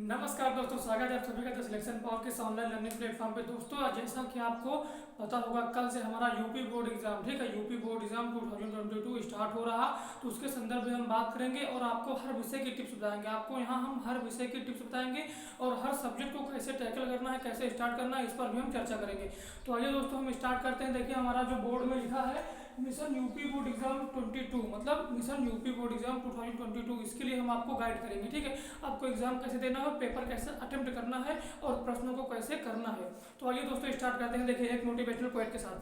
नमस्कार दोस्तों, स्वागत है आप सभी का द सिलेक्शन पावर के ऑनलाइन लर्निंग प्लेटफॉर्म पे। दोस्तों जैसा कि आपको पता होगा, कल से हमारा यूपी बोर्ड एग्जाम, ठीक है, यूपी बोर्ड एग्जाम 2022 स्टार्ट हो रहा। तो उसके संदर्भ में हम बात करेंगे और आपको हर विषय की टिप्स बताएंगे। आपको यहाँ हम हर विषय की टिप्स बताएंगे और हर सब्जेक्ट को कैसे टैकल करना है, कैसे स्टार्ट करना है, इस पर भी हम चर्चा करेंगे। तो आइए दोस्तों हम स्टार्ट करते हैं। देखिए हमारा जो बोर्ड में लिखा है मिशन यूपी बोर्ड एग्जाम 22, मतलब मिशन यूपी बोर्ड एग्जाम 2022, इसके लिए हम आपको गाइड करेंगे। ठीक है, आपको एग्जाम कैसे देना है, पेपर कैसे अटेम्प्ट करना है और प्रश्नों को कैसे करना है। तो आइए दोस्तों स्टार्ट करते हैं। देखिए एक मोटिवेशनल क्वेट के साथ।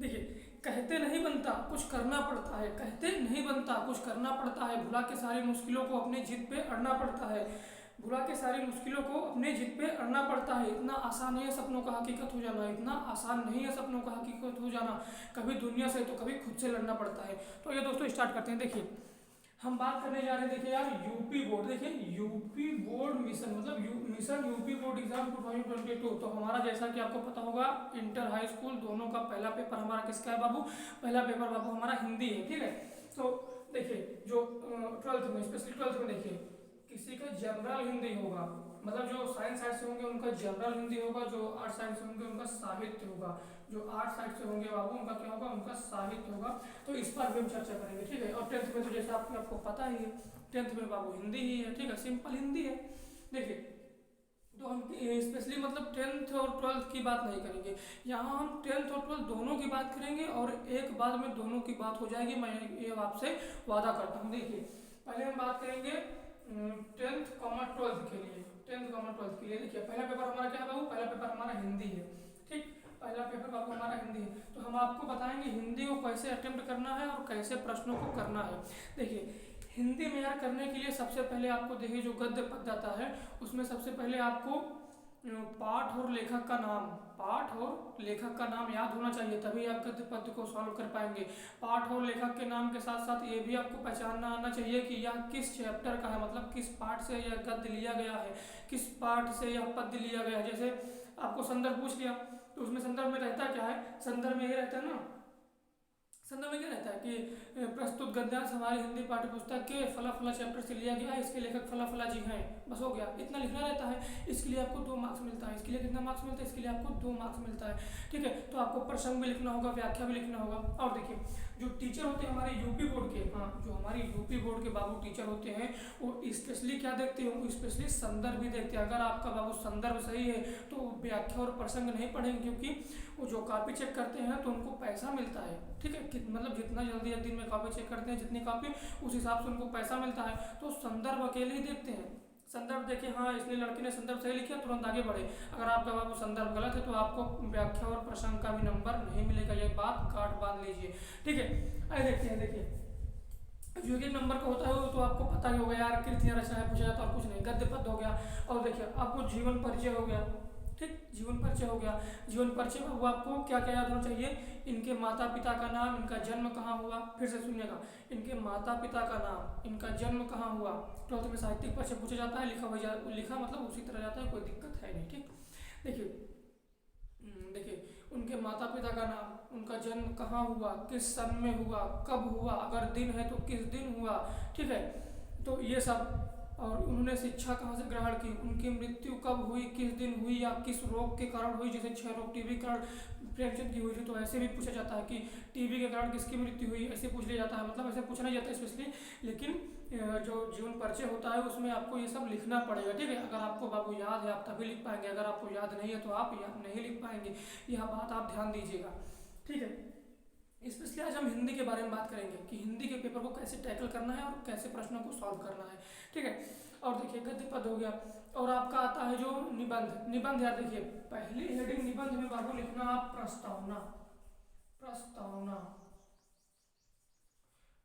देखिए, कहते नहीं बनता कुछ करना पड़ता है, कहते नहीं बनता कुछ करना पड़ता है, भुला के सारी मुश्किलों को अपने जिद पे अड़ना पड़ता है, भुला के सारी मुश्किलों को अपने जिद पे अड़ना पड़ता है। इतना आसान नहीं है सपनों का हकीकत हो जाना, इतना आसान नहीं है सपनों का हकीकत हो जाना, कभी दुनिया से तो कभी खुद से लड़ना पड़ता है। तो ये दोस्तों स्टार्ट करते हैं। देखिए हम बात करने जा रहे हैं, देखिए यार यूपी बोर्ड, देखिए यूपी बोर्ड मिशन, मतलब मिशन यूपी बोर्ड एग्जाम 2022। तो हमारा जैसा कि आपको पता होगा, इंटर हाई स्कूल दोनों का पहला पेपर हमारा किसका है बाबू? पहला पेपर बाबू हमारा हिंदी है। ठीक है, तो देखिए जो 12th में, स्पेशली 12th में देखिए किसी का जनरल हिंदी होगा, मतलब जो साइंस साइड से होंगे उनका जनरल हिंदी होगा, जो आर्ट साइड से होंगे उनका साहित्य होगा, जो आर्ट साइड से होंगे बाबू उनका क्या होगा? उनका साहित्य होगा। तो इस पर भी हम चर्चा करेंगे। ठीक है, और 10th में तो जैसे आपको पता ही है, 10th में बाबू हिंदी ही है। ठीक है, सिंपल हिंदी है। देखिए तो हम स्पेशली मतलब 10th और 12th की बात नहीं करेंगे, यहाँ हम 10th और 12th दोनों की बात करेंगे और एक बाद में दोनों की बात हो जाएगी, मैं ये आपसे वादा करता हूँ। देखिए पहले हम बात करेंगे 10th कॉमा 12th के लिए, 10th कॉमा 12th के लिए। देखिए पहला पेपर हमारा क्या है बाबू? पहला पेपर हमारा हिंदी है। ठीक, पहला पेपर बाबू हमारा हिंदी है। तो हम आपको बताएंगे हिंदी को कैसे अटेम्प्ट करना है और कैसे प्रश्नों को करना है। देखिए हिंदी में यार करने के लिए सबसे पहले आपको देखिए जो गद्य पद आता है उसमें सबसे पहले आपको पाठ और लेखक का नाम, पाठ और लेखक का नाम याद होना चाहिए, तभी आप गद्य पद्य को सॉल्व कर पाएंगे। पाठ और लेखक के नाम के साथ साथ ये भी आपको पहचानना आना चाहिए कि यह किस चैप्टर का है, मतलब किस पाठ से यह गद्य लिया गया है, किस पाठ से यह पद्य लिया गया है। जैसे आपको संदर्भ पूछ लिया तो उसमें संदर्भ में रहता क्या है? संदर्भ में ये रहता है ना, संदर्भ में क्या रहता है कि प्रस्तुत गद्यांश हमारी हिंदी पाठ्य पुस्तक के फला फला चैप्टर से लिया गया है, इसके लेखक फला फला जी हैं, बस हो गया, इतना लिखना रहता है। इसके लिए आपको 2 मार्क्स मिलता है। इसके लिए कितना मार्क्स मिलता है? इसके लिए आपको 2 मार्क्स मिलता है। ठीक है, तो आपको प्रसंग भी लिखना होगा, व्याख्या भी लिखना होगा। और देखिए जो टीचर होते हैं हमारे यूपी बोर्ड के, हाँ जो हमारी यूपी बोर्ड के बाबू टीचर होते हैं वो स्पेशली क्या देखते हैं? वो स्पेशली संदर्भ भी देखते हैं। अगर आपका बाबू संदर्भ सही है तो व्याख्या और प्रसंग नहीं पढ़ेंगे, क्योंकि वो जो कॉपी चेक करते हैं तो उनको पैसा मिलता है। ठीक है, मतलब जितना जल्दी एक दिन में कॉपी चेक करते हैं जितनी कॉपी, उस हिसाब से उनको पैसा मिलता है। तो संदर्भ अकेले ही देखते हैं। संदर्भ देखें, हाँ इसने लड़की ने संदर्भ सही लिखा, तुरंत आगे बढ़े। अगर आपका बाबू संदर्भ गलत है तो आपको व्याख्या और प्रसंग का भी नंबर नहीं मिलेगा, ये बात काट बांध लीजिए। ठीक है, आइए देखते हैं। देखिए जो एक नंबर का होता है वो तो आपको पता ही होगा यार, कृतियां रचनाएं पूछा जाता है और कुछ नहीं, गद्य पद हो गया। और देखिए आपको जीवन परिचय हो गया। ठीक, जीवन परिचय हो गया। जीवन परिचय में वो आपको क्या क्या याद होना चाहिए? इनके माता पिता का नाम, इनका जन्म कहाँ हुआ, फिर से सुनिएगा, इनके माता पिता का नाम, इनका जन्म कहाँ हुआ। 12th में साहित्यिक परिचय पूछा जाता है, लिखा मतलब उसी तरह जाता है, कोई दिक्कत है नहीं। ठीक, देखिए देखिए उनके माता पिता का नाम, उनका जन्म कहाँ हुआ, किस सन में हुआ, कब हुआ, अगर दिन है तो किस दिन हुआ। ठीक है, तो ये सब। और उन्होंने शिक्षा कहाँ से ग्रहण की, उनकी मृत्यु कब हुई, किस दिन हुई या किस रोग के कारण हुई, जैसे 6 रोग टीबी के कारण प्रेमचंद की हुई थी, तो ऐसे भी पूछा जाता है कि टीबी के कारण किसकी मृत्यु हुई, ऐसे पूछ लिया जाता है। मतलब ऐसे पूछा नहीं जाता स्पेशली, लेकिन जो जीवन परिचय होता है उसमें आपको ये सब लिखना पड़ेगा। ठीक है, अगर आपको बाबू याद है आप तभी लिख पाएंगे, अगर आपको याद नहीं है तो आप नहीं लिख पाएंगे। यह बात आप ध्यान दीजिएगा। ठीक है, स्पेशली आज हम हिंदी के बारे में बात करेंगे कि हिंदी के पेपर को कैसे टैकल करना है और कैसे प्रश्नों को सॉल्व करना है। ठीक है, और देखिए गद्य पद हो गया और आपका आता है जो निबंध। निबंध यार देखिए पहली हेडिंग निबंध में बाबू लिखना आप प्रस्तावना। प्रस्तावना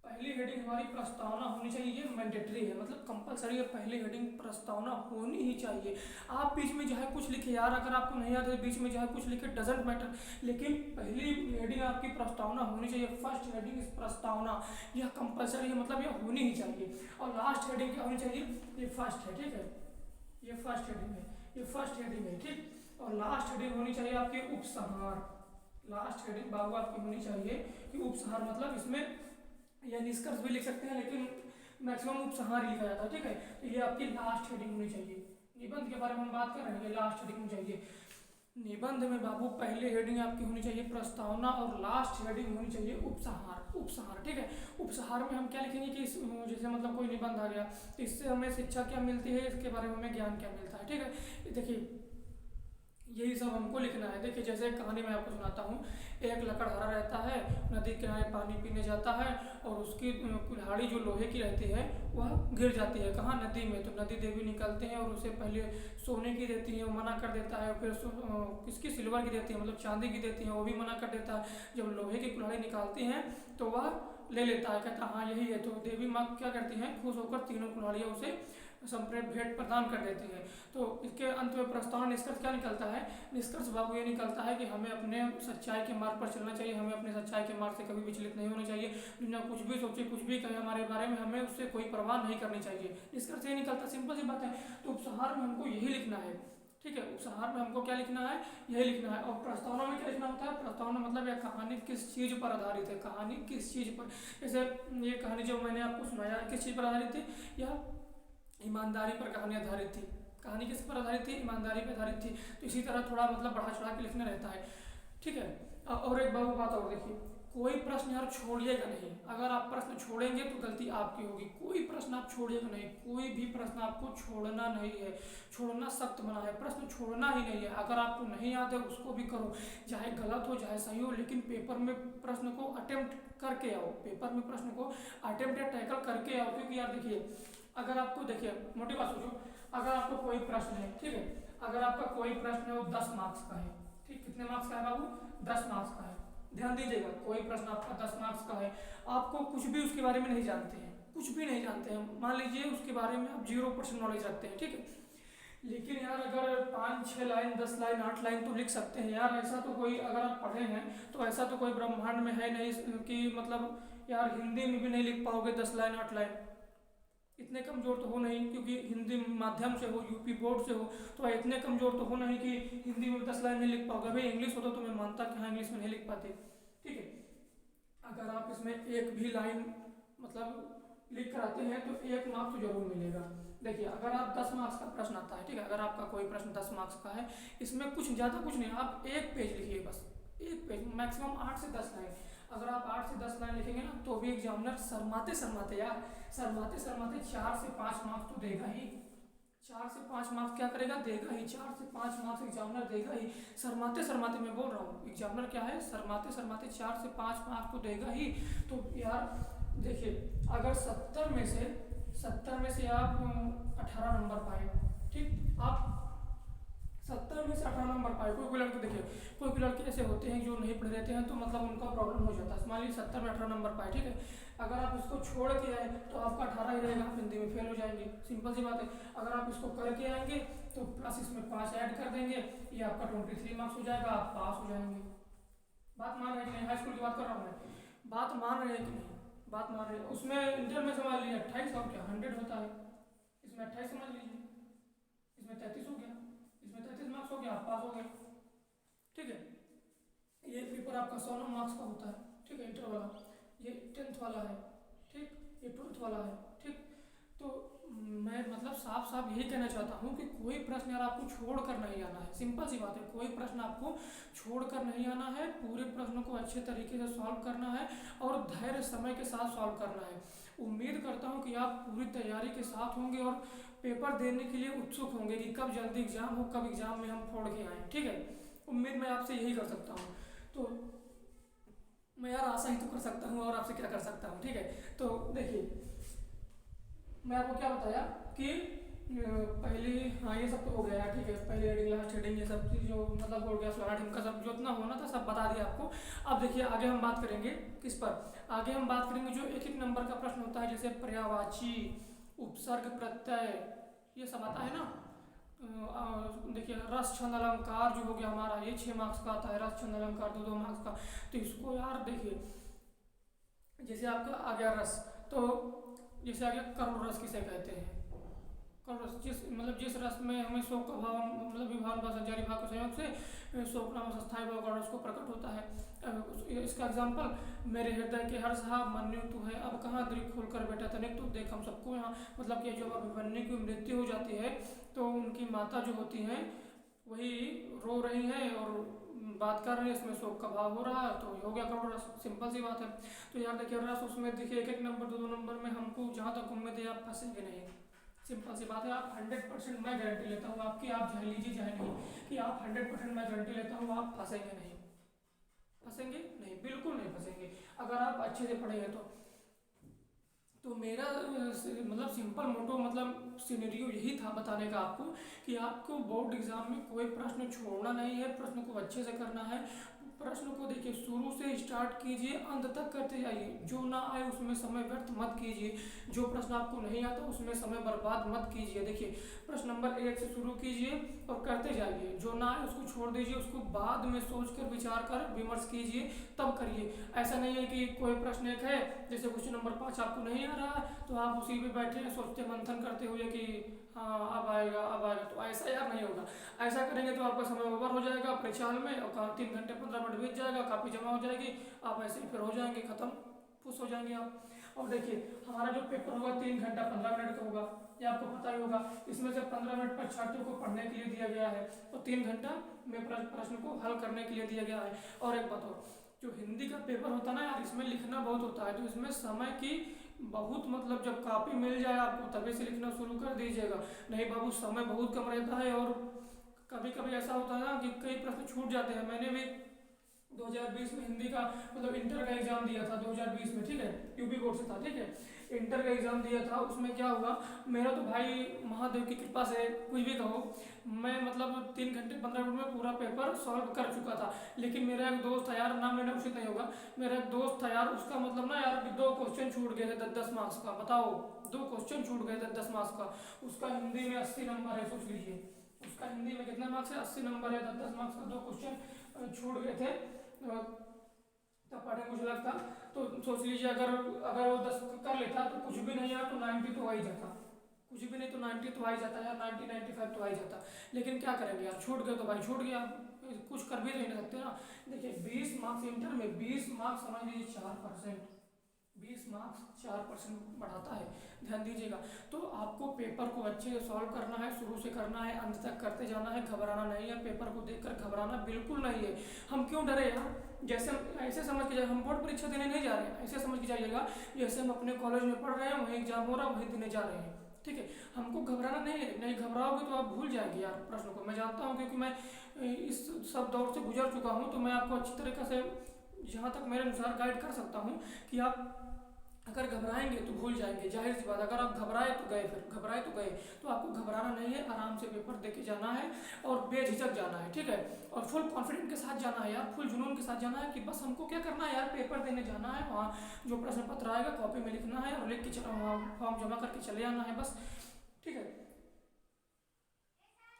पहली हेडिंग हमारी प्रस्तावना होनी चाहिए, ये मैंडेटरी है, मतलब कंपलसरी है, पहली हेडिंग प्रस्तावना होनी ही चाहिए। आप बीच में चाहे कुछ लिखे यार, अगर आपको नहीं आता है बीच में चाहे कुछ लिखे, डजेंट मैटर, लेकिन पहली हेडिंग आपकी प्रस्तावना होनी चाहिए। फर्स्ट हेडिंग इस प्रस्तावना, यह कंपलसरी है, मतलब यह होनी ही चाहिए। और लास्ट हेडिंग क्या होनी चाहिए? ये फर्स्ट है। ठीक है, ये फर्स्ट हेडिंग है, ये फर्स्ट हेडिंग है। ठीक, और लास्ट हेडिंग होनी चाहिए आपकी उपसंहार। लास्ट हेडिंग बाबू आपकी होनी चाहिए कि उपसंहार, मतलब इसमें या निष्कर्ष भी लिख सकते हैं, लेकिन मैक्सिमम उपसंहार लिखा जाता है, ठीक है। तो ये आपकी लास्ट हेडिंग होनी चाहिए। निबंध के बारे में हम बात कर रहे हैं, लास्ट हेडिंग होनी चाहिए। निबंध में बाबू पहले हेडिंग आपकी होनी चाहिए प्रस्तावना और लास्ट हेडिंग होनी चाहिए उपसंहार। उपसंहार, ठीक है। उपसंहार में हम क्या लिखेंगे कि जैसे मतलब कोई निबंध आ गया तो इससे हमें शिक्षा क्या मिलती है, इसके बारे में हमें ज्ञान क्या मिलता है, ठीक है। देखिए यही सब हमको लिखना है। देखिए जैसे एक कहानी मैं आपको सुनाता हूँ। एक लकड़हारा रहता है, नदी के किनारे पानी पीने जाता है और उसकी कुल्हाड़ी जो लोहे की रहती है वह गिर जाती है। कहाँ? नदी में। तो नदी देवी निकलते हैं और उसे पहले सोने की देती है, वो मना कर देता है। फिर किसकी? सिल्वर की देती है, मतलब चांदी की देती है, वो भी मना कर देता है। जब लोहे की कुल्हाड़ी निकालती हैं तो वह ले लेता है, कहता हाँ यही है। तो देवी माँ क्या करती हैं, खुश होकर तीनों कुल्हाड़ियाँ उसे संप्रेम भेंट प्रदान कर देती है। तो इसके अंत में प्रस्तावना निष्कर्ष क्या निकलता है? निष्कर्ष बाबू ये निकलता है कि हमें अपने सच्चाई के मार्ग पर चलना चाहिए, हमें अपने सच्चाई के मार्ग से कभी विचलित नहीं होना चाहिए। दुनिया कुछ भी सोचे, कुछ भी कहे हमारे बारे में, हमें उससे कोई परवाह नहीं करनी चाहिए। निष्कर्ष ये निकलता, सिंपल सी बात है। तो उपसंहार में हमको यही लिखना है, ठीक है। उपसंहार में हमको क्या लिखना है? यही लिखना है। और प्रस्तावना में क्या लिखना होता है? प्रस्तावना मतलब यह कहानी किस चीज़ पर आधारित है, कहानी किस चीज़ पर। जैसे ये कहानी जो मैंने आपको सुनाया किस चीज़ पर आधारित थी? यह ईमानदारी पर कहानी आधारित थी। कहानी किस पर आधारित थी? ईमानदारी पर आधारित थी। तो इसी तरह थोड़ा मतलब बढ़ा चढ़ा के लिखना रहता है, ठीक है। और एक बाबू बात और देखिए, कोई प्रश्न यार छोड़िएगा नहीं। अगर आप प्रश्न छोड़ेंगे तो गलती आपकी होगी। कोई प्रश्न आप छोड़िएगा नहीं, कोई भी प्रश्न आपको छोड़ना नहीं है। छोड़ना सख्त मना है, प्रश्न छोड़ना ही नहीं है। अगर आपको नहीं याद है उसको भी करो, चाहे गलत हो चाहे सही हो, लेकिन पेपर में प्रश्न को अटेम्प्ट करके आओ। पेपर में प्रश्न को अटेम्प्ट या टैकल करके आओ। क्योंकि यार देखिए, अगर आपको, देखिए मोटी बात सोचो, अगर आपको कोई प्रश्न है, ठीक है, अगर आपका कोई प्रश्न है वो 10 मार्क्स का है, ठीक, कितने मार्क्स का है बाबू? 10 मार्क्स का है। ध्यान दीजिएगा, कोई प्रश्न आपका 10 मार्क्स का है, आपको कुछ भी उसके बारे में नहीं जानते हैं, कुछ भी नहीं जानते हैं, मान लीजिए उसके बारे में आप 0% नॉलेज रखते हैं, ठीक है। लेकिन यार अगर 5-6 लाइन, 10 लाइन, 8 लाइन तो लिख सकते हैं यार। ऐसा तो कोई, अगर आप पढ़े हैं तो ऐसा तो कोई ब्रह्मांड में है नहीं कि मतलब यार हिंदी में भी नहीं लिख पाओगे 10 लाइन 8 लाइन। इतने कमज़ोर तो हो नहीं, क्योंकि हिंदी माध्यम से हो, यूपी बोर्ड से हो, तो इतने कमज़ोर तो हो नहीं कि हिंदी में 10 लाइन नहीं लिख पाओगे। भाई इंग्लिश होता तो मैं मानता कि हाँ इंग्लिश में नहीं लिख पाते, ठीक है। अगर आप इसमें एक भी लाइन मतलब लिख कर आते हैं तो 1 मार्क्स तो जरूर मिलेगा। देखिए अगर आप 10 मार्क्स का प्रश्न आता है, ठीक है, अगर आपका कोई प्रश्न 10 मार्क्स का है, इसमें कुछ ज़्यादा कुछ नहीं, आप 1 पेज लिखिए, बस 1 पेज, मैक्सिमम 8 से 10 लाइन। अगर आप 8 से 10 लाइन लिखेंगे ना तो भी एग्जामिनर शर्माते शर्माते यार, शर्माते शर्माते 4 से 5 मार्क्स तो देगा ही। 4 से 5 मार्क्स क्या करेगा? देगा ही। 4 से 5 मार्क्स एग्जामिनर देगा ही। शर्माते शर्माते, मैं बोल रहा हूँ, एग्जामिनर क्या है, शर्माते शर्माते 4 से 5 मार्क्स तो देगा ही। तो यार देखिए, अगर 70 में से आप 18 नंबर पाए, ठीक, आप 70 में से 18 नंबर पाए। कोई लड़के, देखिए कोई लड़के ऐसे होते हैं जो नहीं पढ़े रहते हैं तो मतलब उनका प्रॉब्लम हो जाता है। मान लीजिए 70 में 18 नंबर पाए, ठीक है, अगर आप इसको छोड़ के आए तो आपका 18 ही रहेगा, आप हिंदी में फेल हो जाएंगे, सिंपल सी बात है। अगर आप इसको करके आएंगे तो प्लस इसमें 5 ऐड कर देंगे, ये आपका 23 मार्क्स हो जाएगा, आप पास हो जाएंगे। बात मान रहे हैं कि नहीं? हाई स्कूल की बात कर रहा हूँ मैं, बात मान रहे हैं कि नहीं? बात मान रहे हैं। उसमें इंटर में समझ लीजिए 28 और क्या 100 होता है, इसमें 28 समझ लीजिए, इसमें 33 हो गया, इसमें 33 मार्क्स हो गया, आप पास हो गए, ठीक है। ये पेपर आपका 100 मार्क्स का होता है, ठीक है, इंटर वाला। ये 10th वाला है, ठीक, ये 12th वाला है, ठीक। तो मैं मतलब साफ साफ यही कहना चाहता हूँ कि कोई प्रश्न यार आपको छोड़ कर नहीं आना है, सिंपल सी बात है। कोई प्रश्न आपको छोड़ कर नहीं आना है, पूरे प्रश्नों को अच्छे तरीके से सॉल्व करना है और धैर्य समय के साथ सॉल्व करना है। उम्मीद करता हूँ कि आप पूरी तैयारी के साथ होंगे और पेपर देने के लिए उत्सुक होंगे कि कब जल्दी एग्जाम हो, कब एग्जाम में हम फोड़ के आएँ, ठीक है। उम्मीद मैं आपसे यही कर सकता हूँ। तो मैं यार आशा ही तो कर सकता हूँ और आपसे क्या कर सकता हूँ, ठीक है। तो देखिए मैं आपको क्या बताया कि पहली, हाँ ये सब तो हो गया, ठीक है, पहली हेडिंग लास्ट हेडिंग ये सब चीज़ जो मतलब हो गया, फलाना ढिमका सब जो इतना होना था सब बता दिया आपको। अब देखिए आगे हम बात करेंगे किस पर, आगे हम बात करेंगे जो 1-1 नंबर का प्रश्न होता है, जैसे पर्यायवाची, उपसर्ग, प्रत्यय, ये सब आता है ना। देखिए रस छंद अलंकार जो हो गया हमारा, ये 6 मार्क्स का आता है, रस छंद अलंकार 2-2 मार्क्स का। तो इसको यार देखिए, जैसे आपका आ गया रस, तो जैसे आ गया करुण रस किसे कहते हैं, कौन जिस रस में हमें शोक का भाव मतलब विभावन व संचारी भाव के संयोग से शोक नाम स्थायी भाव का रस को प्रकट होता है। इसका एग्जाम्पल, मेरे हृदय के हर साहब मन्यु तू है, अब कहाँ दृक खोल कर बैठा तनिक तो देख। हम सबको यहाँ मतलब कि जब अभिमन्यु की मृत्यु हो जाती है तो उनकी माता जो होती हैं वही रो रही हैं और बात कर रही है, इसमें शोक का भाव हो रहा है, तो ये हो गया करुण रस। सिंपल सी बात है। तो यार देखिए रस उसमें देखिए एक नंबर दो नंबर में हमको जहाँ तक उम्मीद है आप फंसेंगे नहीं। सिंपल सी बात है। आप 100% मैं गारंटी लेता हूँ आपकी, आप चाहे लीजिए चाहे नहीं, कि आप 100% मैं गारंटी लेता हूँ आप फंसेंगे नहीं। फंसेंगे नहीं, बिल्कुल नहीं फंसेंगे अगर आप अच्छे से पढ़ेंगे तो मेरा मतलब सिंपल मोटो मतलब सिनेरियो यही था बताने का आपको, कि आपको बोर्ड एग्जाम में कोई प्रश्न छोड़ना नहीं है, प्रश्न को अच्छे से करना है। प्रश्न को देखिए शुरू से स्टार्ट कीजिए, अंत तक करते जाइए। जो ना आए उसमें समय व्यर्थ मत कीजिए, जो प्रश्न आपको नहीं आता उसमें समय बर्बाद मत कीजिए। देखिए प्रश्न नंबर 1 से शुरू कीजिए और करते जाइए, जो ना आए उसको छोड़ दीजिए, उसको बाद में सोचकर विचार कर विमर्श कीजिए तब करिए। ऐसा नहीं है कि कोई प्रश्न एक है, जैसे क्वेश्चन नंबर 5 आपको नहीं आ रहा तो आप उसी पे बैठे हैं सोचते मंथन करते हुए कि हाँ अब आएगा अब आएगा, तो ऐसा यार नहीं होगा। ऐसा करेंगे तो आपका समय ओवर हो जाएगा परीक्षा हॉल में और 3 घंटे 15 मिनट बीत जाएगा, कापी जमा हो जाएगी, आप ऐसे ही फिर हो जाएंगे खत्म, खुश हो जाएंगे आप। और देखिए हमारा जो पेपर होगा 3 घंटा 15 मिनट का होगा, ये आपको पता ही होगा। इसमें से 15 मिनट परीक्षार्थियों को पढ़ने के लिए दिया गया है और 3 घंटा में प्रश्न को हल करने के लिए दिया गया है। और एक बात और, जो हिंदी का पेपर होता है ना यार, इसमें लिखना बहुत होता है, तो इसमें समय की बहुत मतलब जब कॉपी मिल जाए आपको तभी से लिखना शुरू कर दीजिएगा, नहीं बाबू समय बहुत कम रहता है। और कभी कभी ऐसा होता है ना कि कई प्रश्न छूट जाते हैं। मैंने भी 2020 में हिंदी का मतलब इंटर का एग्जाम दिया था 2020 में, ठीक है, यूपी बोर्ड से था, ठीक है, इंटर का एग्जाम दिया था। उसमें क्या हुआ, मेरा तो भाई महादेव की कृपा से कुछ भी कहो, मैं मतलब 3 घंटे 15 मिनट में पूरा पेपर सॉल्व कर चुका था। लेकिन मेरा एक दोस्त था यार, नाम लेना उचित नहीं होगा, मेरा एक दोस्त था यार, उसका मतलब ना यार 2 क्वेश्चन छूट गए थे 10-10 मार्क्स का, बताओ 2 क्वेश्चन छूट गए थे 10 मार्क्स का। उसका हिंदी में 80 नंबर है, सोच लीजिए उसका हिंदी में कितना मार्क्स है, 80 नंबर है, 10-10 मार्क्स का 2 क्वेश्चन छूट गए थे। तब पढ़े मुझे लगता, तो सोच लीजिए अगर वो 10 कर लेता तो कुछ भी नहीं यार तो 90 तो आ ही जाता, कुछ भी नहीं तो 90 तो आ ही जाता यार, 90-95 तो आ ही जाता। लेकिन क्या करेंगे यार, छूट गए तो भाई छूट गया, कुछ कर भी नहीं सकते ना। देखिए 20 मार्क्स इंटर में 20 मार्क्स समझ लीजिए 4%, 20 मार्क्स 4% बढ़ाता है, ध्यान दीजिएगा। तो आपको पेपर को अच्छे से सॉल्व करना है, शुरू से करना है, अंत तक करते जाना है, घबराना नहीं है। पेपर को देखकर घबराना बिल्कुल नहीं है। हम क्यों डरे यार, जैसे ऐसे समझ के जाइए हम बोर्ड परीक्षा देने नहीं जा रहे हैं, ऐसे समझ के जाइएगा जैसे हम अपने कॉलेज में पढ़ रहे हैं, वहीं एग्जाम हो रहा है, वहीं देने जा रहे हैं, ठीक है। हमको घबराना नहीं है, नहीं घबराओगे तो आप भूल जाएंगे यार प्रश्न को। मैं जानता हूँ क्योंकि मैं इस सब दौर से गुजर चुका हूँ, तो मैं आपको अच्छी तरीके से जहाँ तक मेरे अनुसार गाइड कर सकता हूँ कि आप अगर घबराएंगे तो भूल जाएंगे, जाहिर सी बात। अगर आप घबराए तो गए, फिर घबराए तो गए, तो आपको घबराना नहीं है, आराम से पेपर दे के जाना है और बेझिझक जाना है, ठीक है। और फुल कॉन्फिडेंट के साथ जाना है यार, फुल जुनून के साथ जाना है कि बस हमको क्या करना है यार, पेपर देने जाना है, वहाँ जो प्रश्न पत्र आएगा कॉपी में लिखना है और लिख के चला वहाँ फॉर्म जमा करके चले आना है बस, ठीक है।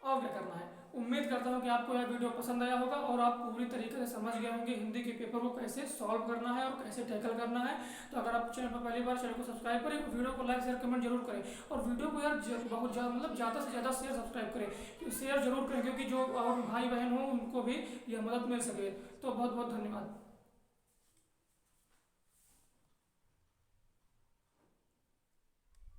और क्या करना है। उम्मीद करता हूँ कि आपको यह वीडियो पसंद आया होगा और आप पूरी तरीके से समझ गए होंगे हिंदी के पेपर को कैसे सॉल्व करना है और कैसे टैकल करना है। तो अगर आप चैनल पर पहली बार, चैनल को सब्सक्राइब करें, वीडियो को लाइक शेयर कमेंट जरूर करें और वीडियो को यार बहुत ज़्यादा मतलब ज़्यादा से ज़्यादा सब्सक्राइब करें, शेयर जरूर करें, क्योंकि जो और भाई बहन हो उनको भी यह मदद मिल सके। तो बहुत बहुत धन्यवाद।